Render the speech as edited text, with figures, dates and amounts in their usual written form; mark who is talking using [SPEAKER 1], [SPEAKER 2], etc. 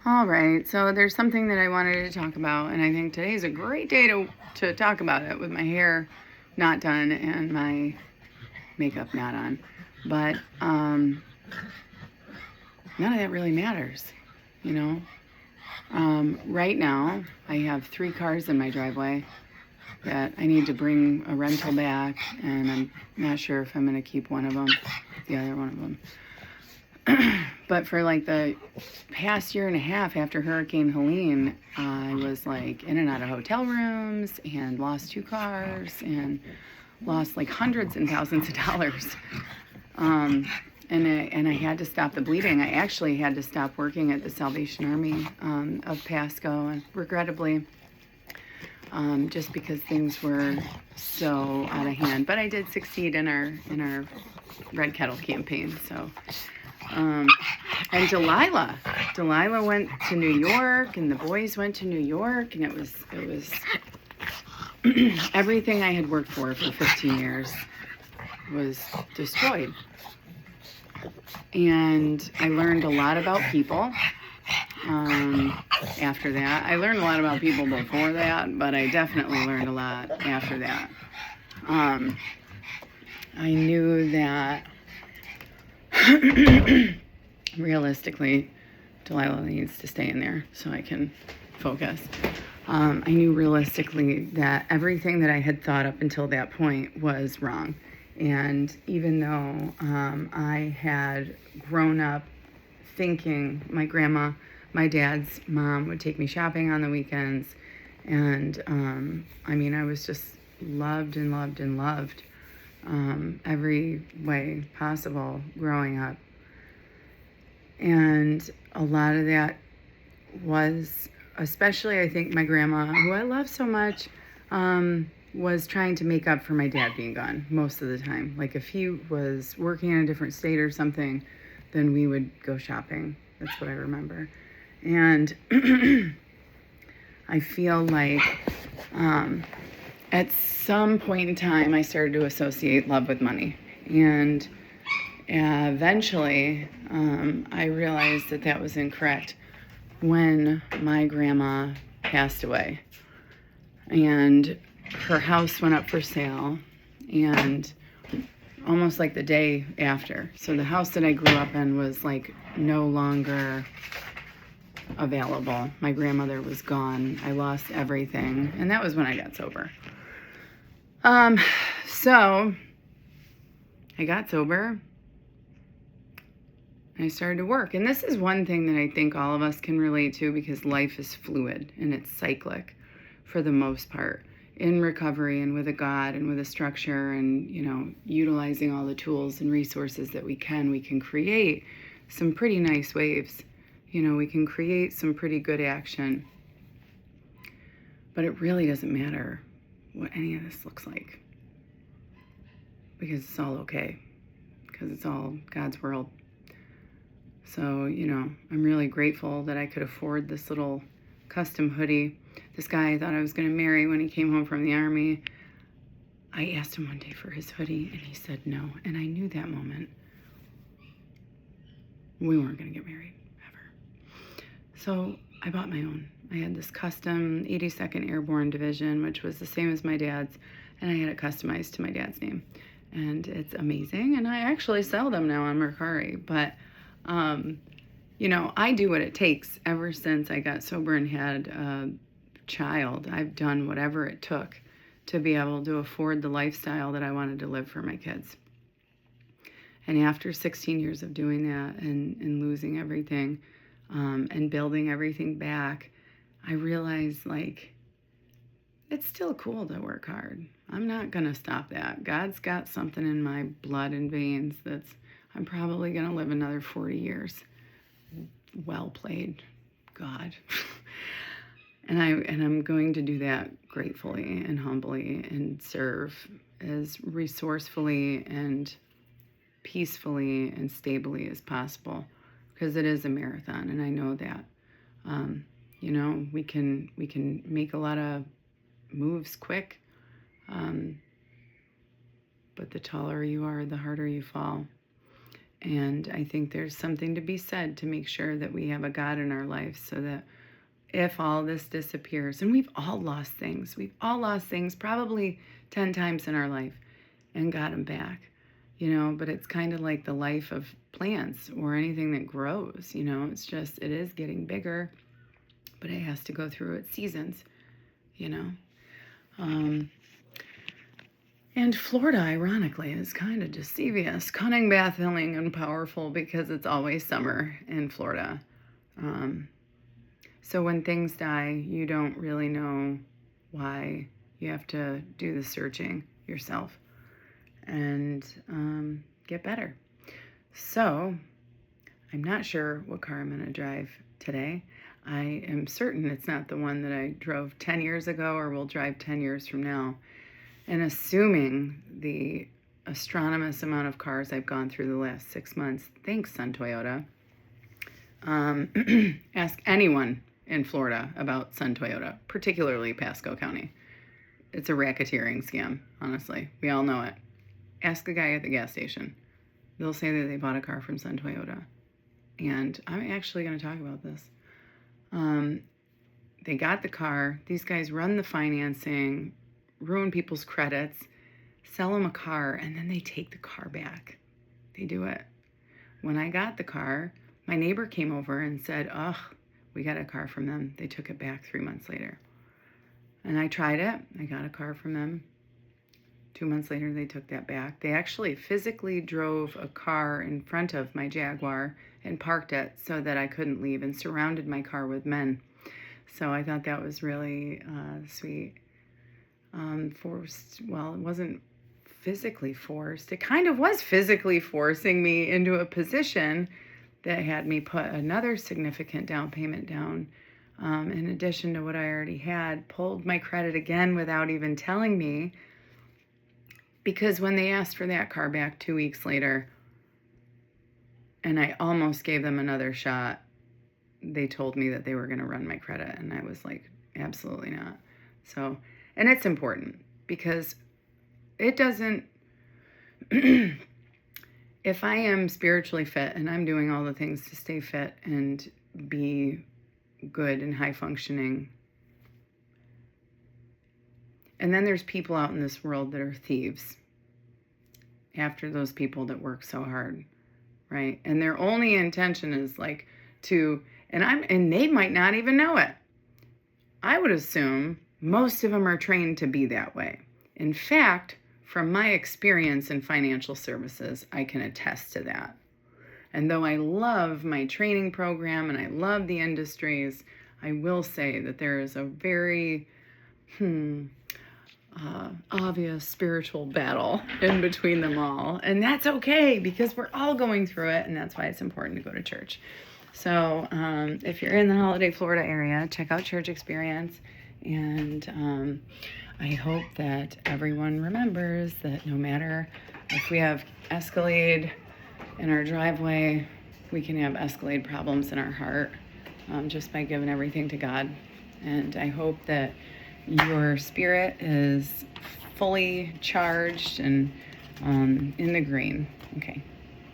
[SPEAKER 1] All right, so there's something that I wanted to talk about, and I think today's a great day to talk about it with my hair not done and my makeup not on. But none of that really matters, you know. Right now, I have 3 cars in my driveway that I need to bring a rental back, and I'm not sure if I'm going to keep one of them, the other one of them. But for like the past year and a half after Hurricane Helene, I was like in and out of hotel rooms and lost 2 cars and lost like hundreds and thousands of dollars. And I had to stop the bleeding. I actually had to stop working at the Salvation Army of Pasco, and regrettably, just because things were so out of hand. But I did succeed in our Red Kettle campaign. So, and Delilah went to New York, and the boys went to New York, and it was everything I had worked for 15 years was destroyed. And I learned a lot about people after that. I learned a lot about people before that, but I definitely learned a lot after that. I knew that realistically, Delilah needs to stay in there so I can focus. I knew realistically that everything that I had thought up until that point was wrong. And even though I had grown up thinking my grandma, my dad's mom would take me shopping on the weekends, and I was just loved and loved and loved every way possible growing up. And a lot of that was, especially I think my grandma, who I love so much, was trying to make up for my dad being gone most of the time. Like if he was working in a different state or something, then we would go shopping. That's what I remember. And I feel like at some point in time, I started to associate love with money. And eventually, I realized that that was incorrect when my grandma passed away. And her house went up for sale, and almost like the day after. So the house that I grew up in was like no longer available. My grandmother was gone. I lost everything. And that was when I got sober. So I got sober. I started to work. And this is one thing that I think all of us can relate to, because life is fluid and it's cyclic for the most part. In recovery and with a God and with a structure and, utilizing all the tools and resources that we can create some pretty nice waves. We can create some pretty good action. But it really doesn't matter what any of this looks like, because it's all okay, because it's all God's world. So, I'm really grateful that I could afford this little custom hoodie. This guy I thought I was going to marry when he came home from the Army, I asked him one day for his hoodie, and he said no. And I knew that moment we weren't going to get married, ever. So I bought my own. I had this custom 82nd Airborne Division, which was the same as my dad's, and I had it customized to my dad's name. And it's amazing, and I actually sell them now on Mercari. But, I do what it takes. Ever since I got sober and had a child, I've done whatever it took to be able to afford the lifestyle that I wanted to live for my kids. And after 16 years of doing that and losing everything and building everything back, I realized, it's still cool to work hard. I'm not going to stop that. God's got something in my blood and veins I'm probably going to live another 40 years. Well played, God. And I'm going to do that gratefully and humbly and serve as resourcefully and peacefully and stably as possible, because it is a marathon, and I know that. We can make a lot of moves quick, but the taller you are, the harder you fall. And I think there's something to be said to make sure that we have a God in our life, so that if all this disappears, and we've all lost things probably 10 times in our life and got them back, but it's kind of like the life of plants or anything that grows, it is getting bigger, but it has to go through its seasons, And Florida, ironically, is kind of devious, cunning, baffling, and powerful, because it's always summer in Florida. So when things die, you don't really know why. You have to do the searching yourself and get better. So I'm not sure what car I'm going to drive today. I am certain it's not the one that I drove 10 years ago or will drive 10 years from now. And assuming the astronomous amount of cars I've gone through the last 6 months, thanks, Sun Toyota. Ask anyone in Florida about Sun Toyota, particularly Pasco County. It's a racketeering scam, honestly. We all know it. Ask the guy at the gas station. They'll say that they bought a car from Sun Toyota. And I'm actually going to talk about this. They got the car. These guys run the financing, ruin people's credits, sell them a car, and then they take the car back. They do it. When I got the car, my neighbor came over and said, we got a car from them. They took it back 3 months later. And I tried it. I got a car from them. 2 months later, they took that back. They actually physically drove a car in front of my Jaguar and parked it so that I couldn't leave, and surrounded my car with men. So I thought that was really sweet. Forced, well, it wasn't physically forced. It kind of was physically forcing me into a position that had me put another significant down payment down, in addition to what I already had, pulled my credit again without even telling me, because when they asked for that car back 2 weeks later, and I almost gave them another shot, they told me that they were going to run my credit, and I was like, absolutely not. So, and it's important, because it doesn't, if I am spiritually fit and I'm doing all the things to stay fit and be good and high functioning, and then there's people out in this world that are thieves after those people that work so hard, right? And their only intention is like and they might not even know it. I would assume most of them are trained to be that way. In fact, from my experience in financial services, I can attest to that. And though I love my training program and I love the industries, I will say that there is a very obvious spiritual battle in between them all. And that's okay, because we're all going through it, and that's why it's important to go to church. So if you're in the Holiday, Florida area, check out Church Experience. And I hope that everyone remembers that no matter if we have Escalade in our driveway, we can have Escalade problems in our heart, just by giving everything to God. And I hope that your spirit is fully charged and in the green. Okay.